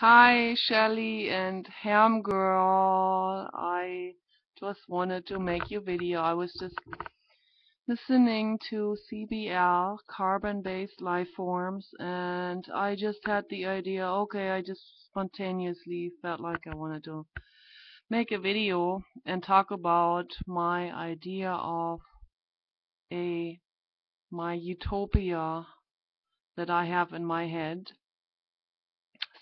Hi, Shelly and Ham Girl. I just wanted to make you video. I was just listening to CBL, carbon-based life forms, and I just had the idea, okay, I just spontaneously felt like I wanted to make a video and talk about my idea of a my utopia that I have in my head.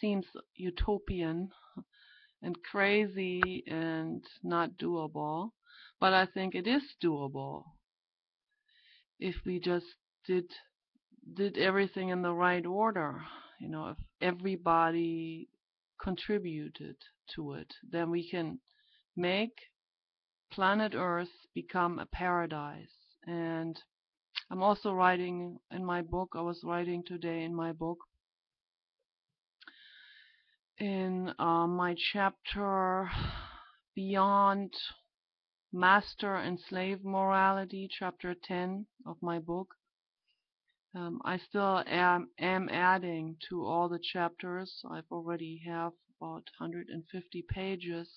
Seems utopian and crazy and not doable. But I think it is doable if we just did did everything in the right order. If everybody contributed to it, then we can make planet Earth become a paradise. And I'm also writing in my book, I was writing today in my book, in my chapter Beyond Master and Slave Morality, chapter 10 of my book. I still am adding to all the chapters. I've already have about 150 pages,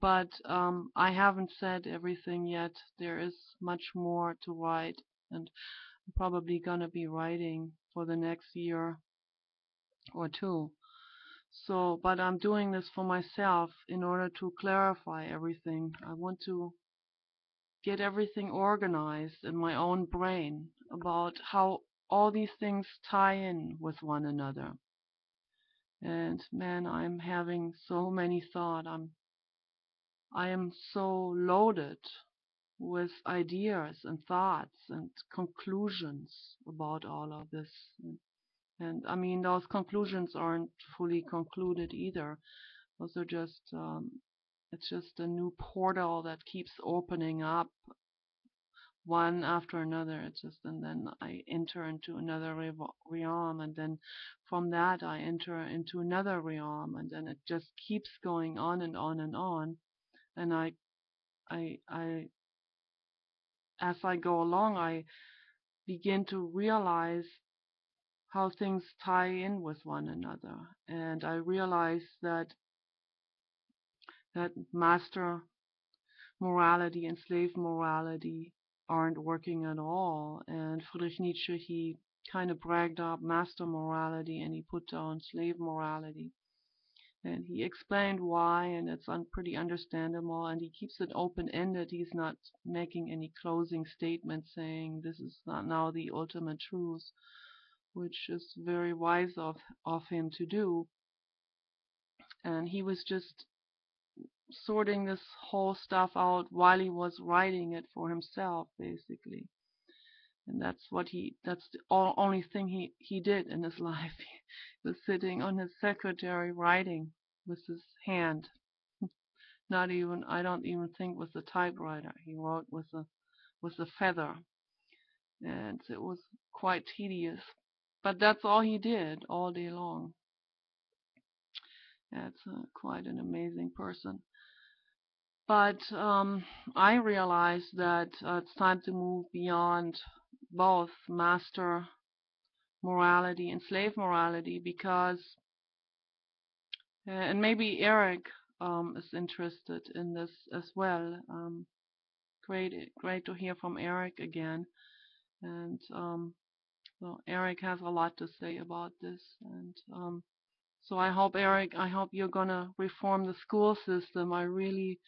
but I haven't said everything yet. There is much more to write, and I'm probably gonna be writing for the next year or two. So, but I'm doing this for myself in order to clarify everything. I want to get everything organized in my own brain about how all these things tie in with one another. And man, I'm having so many thoughts. I am so loaded with ideas and thoughts and conclusions about all of this. And I mean, those conclusions aren't fully concluded either. Those are just, it's just a new portal that keeps opening up one after another. It's just, and then I enter into another realm, and then from that I enter into another realm, and then it just keeps going on and on and on. And I, as I go along, I begin to realize how things tie in with one another, and I realize that master morality and slave morality aren't working at all. And Friedrich Nietzsche, he kind of bragged up master morality and he put down slave morality. And he explained why, and it's pretty understandable. And he keeps it open-ended. He's not making any closing statement saying this is not now the ultimate truth, which is very wise of him to do. And he was just sorting this whole stuff out while he was writing it for himself, basically. And that's the only thing he did in his life. He was sitting on his secretary writing with his hand. Not even, I don't even think with a typewriter. He wrote with a feather. And it was quite tedious. But that's all he did all day long. That's quite an amazing person. But I realized that it's time to move beyond both master morality and slave morality, because, and maybe Eric is interested in this as well. Great to hear from Eric again. And so Eric has a lot to say about this. And so I hope, Eric, I hope you're gonna reform the school system. I really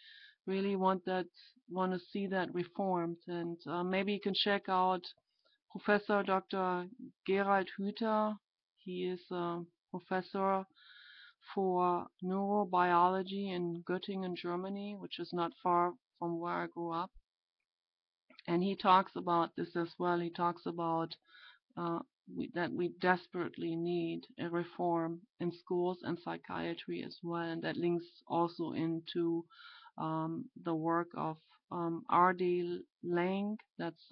want to see that reformed. And maybe you can check out Professor Dr. Gerald Hüther. He is a professor for neurobiology in Göttingen, Germany, which is not far from where I grew up. And he talks about this as well. He talks about uh, that we desperately need a reform in schools and psychiatry as well, and that links also into the work of R.D. Lang. That's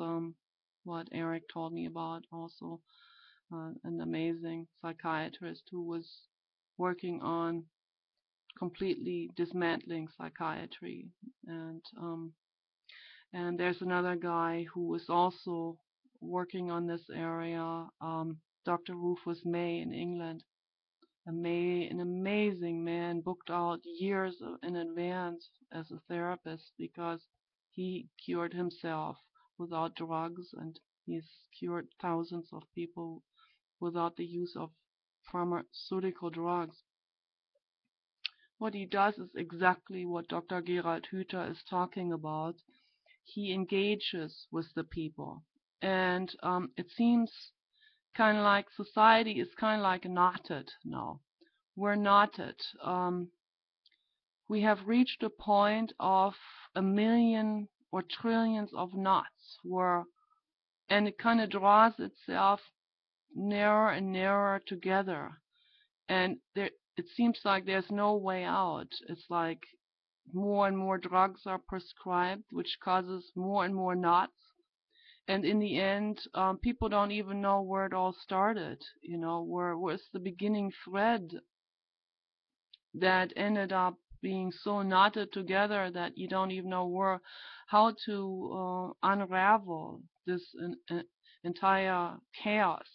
what Eric told me about also, an amazing psychiatrist who was working on completely dismantling psychiatry. And there's another guy who is also working on this area, Dr. Rufus May in England. An amazing man, booked out years in advance as a therapist because he cured himself without drugs, and he's cured thousands of people without the use of pharmaceutical drugs. What he does is exactly what Dr. Gerald Hüther is talking about. He engages with the people, and it seems kind of like society is kind of like knotted now. We're knotted. We have reached a point of a million or trillions of knots, and it kind of draws itself nearer and nearer together, and it seems like there's no way out. It's like more and more drugs are prescribed, which causes more and more knots. And in the end, people don't even know where it all started. Where's the beginning thread that ended up being so knotted together that you don't even know how to unravel this entire chaos.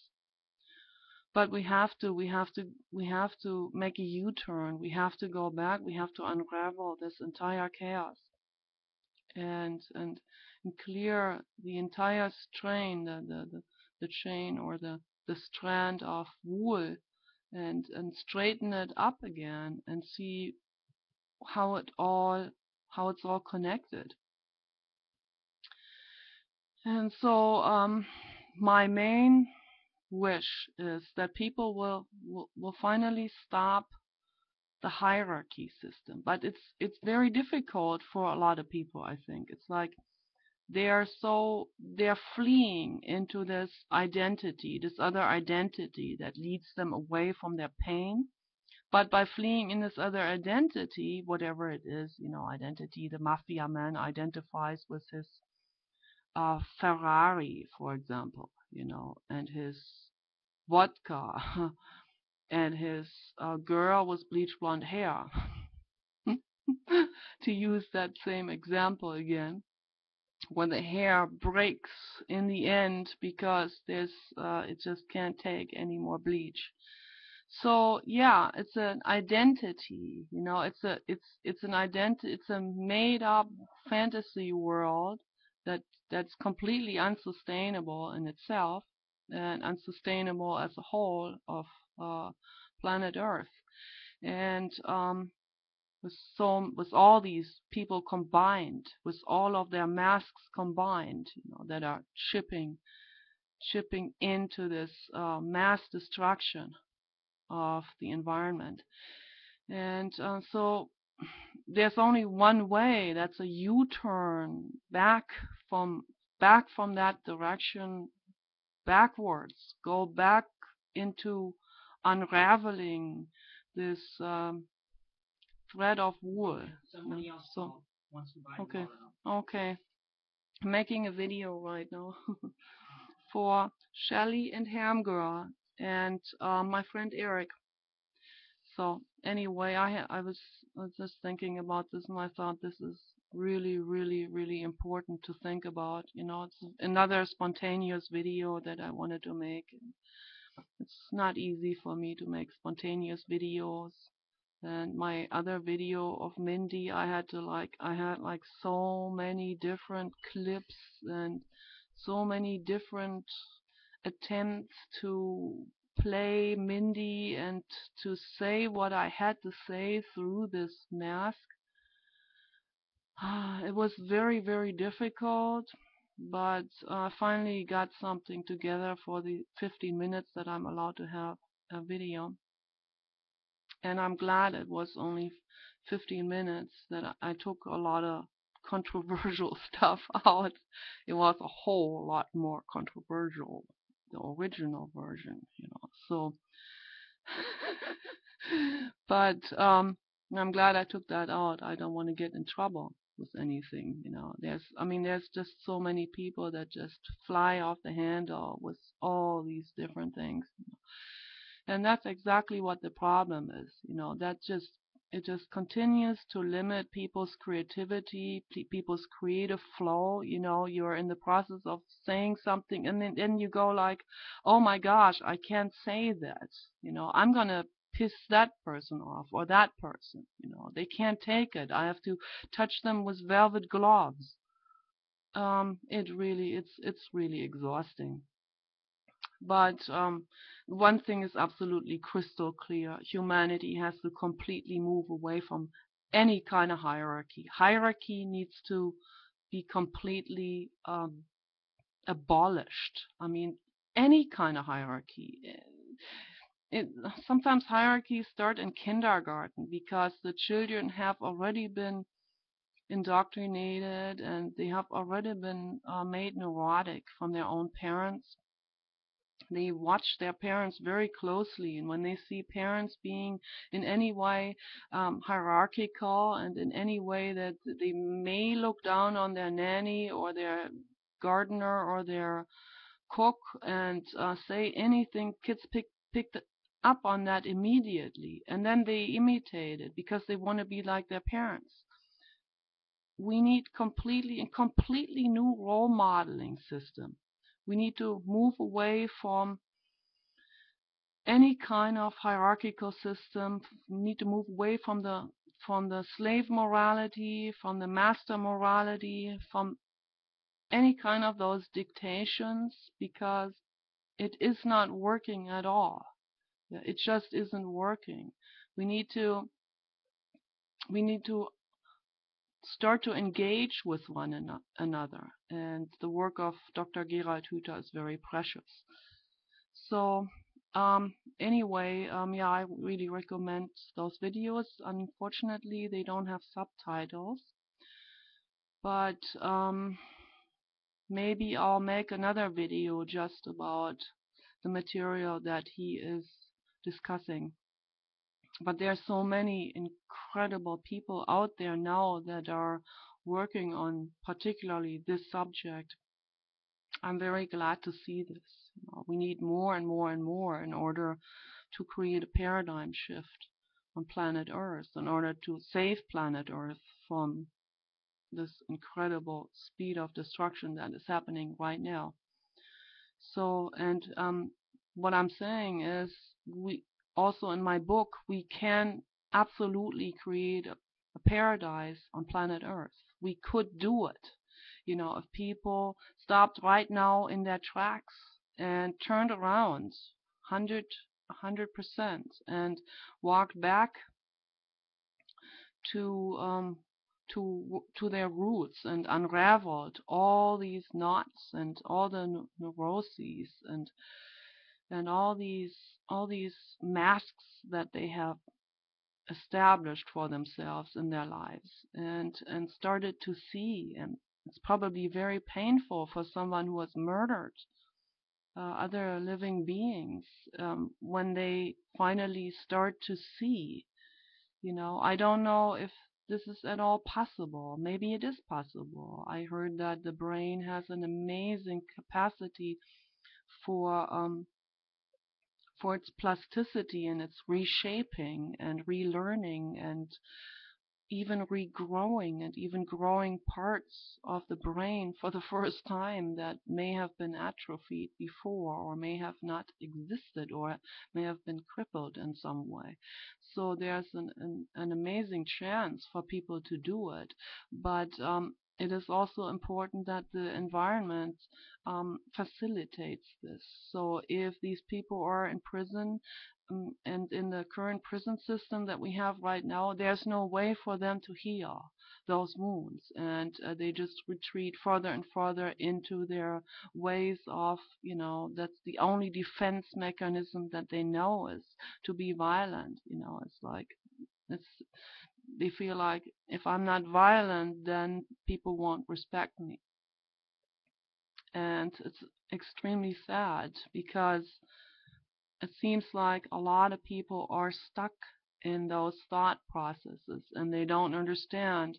But we have to make a U-turn. We have to go back. We have to unravel this entire chaos and clear the entire strain, the chain or the strand of wool, and straighten it up again and see how it's all connected. And so my main wish is that people will finally stop the hierarchy system. But it's very difficult for a lot of people, I think. It's like they're fleeing into this identity, this other identity that leads them away from their pain. But by fleeing in this other identity, whatever it is, identity, the mafia man identifies with his Ferrari, for example, and his vodka, and his girl with bleach blonde hair, to use that same example again, when the hair breaks in the end because it just can't take any more bleach. So yeah, it's an identity, it's an identity, it's a made up fantasy world that's completely unsustainable in itself and unsustainable as a whole of planet Earth. And with all these people combined, with all of their masks combined, that are shipping into this mass destruction of the environment. And so there's only one way. That's a U-turn back from that direction, backwards. Go back into unraveling this thread of wool. So okay, okay. I'm making a video right now for Shelly and Hamgirl and my friend Eric. So anyway, I was just thinking about this, and I thought this is really, really, really important to think about. It's another spontaneous video that I wanted to make. It's not easy for me to make spontaneous videos. And my other video of Mindy, I had so many different clips and so many different attempts to play Mindy and to say what I had to say through this mask. It was very, very difficult, but I finally got something together for the 15 minutes that I'm allowed to have a video. And I'm glad it was only 15 minutes, that I took a lot of controversial stuff out. It was a whole lot more controversial, the original version, So, but I'm glad I took that out. I don't want to get in trouble with anything, There's just so many people that just fly off the handle with all these different things. And that's exactly what the problem is. It just continues to limit people's creativity, people's creative flow. You're in the process of saying something, and then you go like, oh my gosh, I can't say that. I'm gonna piss that person off or that person. They can't take it. I have to touch them with velvet gloves. It's really exhausting. But one thing is absolutely crystal clear. Humanity has to completely move away from any kind of hierarchy. Hierarchy needs to be completely abolished. I mean, any kind of hierarchy. It, Sometimes hierarchies start in kindergarten because the children have already been indoctrinated and they have already been made neurotic from their own parents. They watch their parents very closely, and when they see parents being in any way hierarchical and in any way that they may look down on their nanny or their gardener or their cook and say anything, kids pick up on that immediately, and then they imitate it because they want to be like their parents. We need completely new role modeling system. We need to move away from any kind of hierarchical system. We need to move away from the slave morality, from the master morality, from any kind of those dictations, because it is not working at all. It just isn't working. We need to start to engage with one another, and the work of Dr. Gerald Hüther is very precious. So anyway, yeah, I really recommend those videos. Unfortunately, they don't have subtitles, but maybe I'll make another video just about the material that he is discussing. But there are so many incredible people out there now that are working on particularly this subject. I'm very glad to see this. We need more and more and more in order to create a paradigm shift on planet Earth, in order to save planet Earth from this incredible speed of destruction that is happening right now. So, and what I'm saying is, we also in my book, we can absolutely create a paradise on planet Earth. We could do it. If people stopped right now in their tracks and turned around 100% and walked back to their roots and unraveled all these knots and all the neuroses and all these masks that they have established for themselves in their lives, and started to see, and it's probably very painful for someone who has murdered other living beings, when they finally start to see. I don't know if this is at all possible. Maybe it is possible. I heard that the brain has an amazing capacity for its plasticity and its reshaping and relearning and even regrowing and even growing parts of the brain for the first time that may have been atrophied before, or may have not existed, or may have been crippled in some way. So there's an amazing chance for people to do it, but it is also important that the environment facilitates this. So if these people are in prison, and in the current prison system that we have right now, there's no way for them to heal those wounds, and they just retreat further and further into their ways of, that's the only defense mechanism that they know, is to be violent. It's like, they feel like, if I'm not violent, then people won't respect me. And it's extremely sad, because it seems like a lot of people are stuck in those thought processes, and they don't understand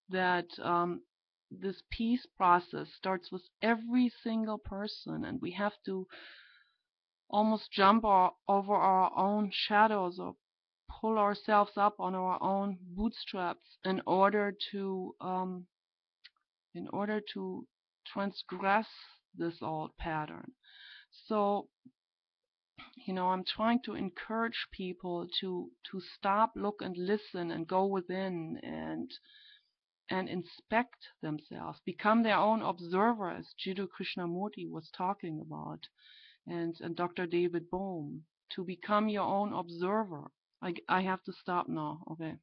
that this peace process starts with every single person, and we have to almost jump over our own shadows, or pull ourselves up on our own bootstraps in order to transgress this old pattern. So I'm trying to encourage people to stop, look, and listen, and go within and inspect themselves, become their own observer, as Jiddu Krishnamurti was talking about, and Dr. David Bohm, to become your own observer. I have to stop now. Okay.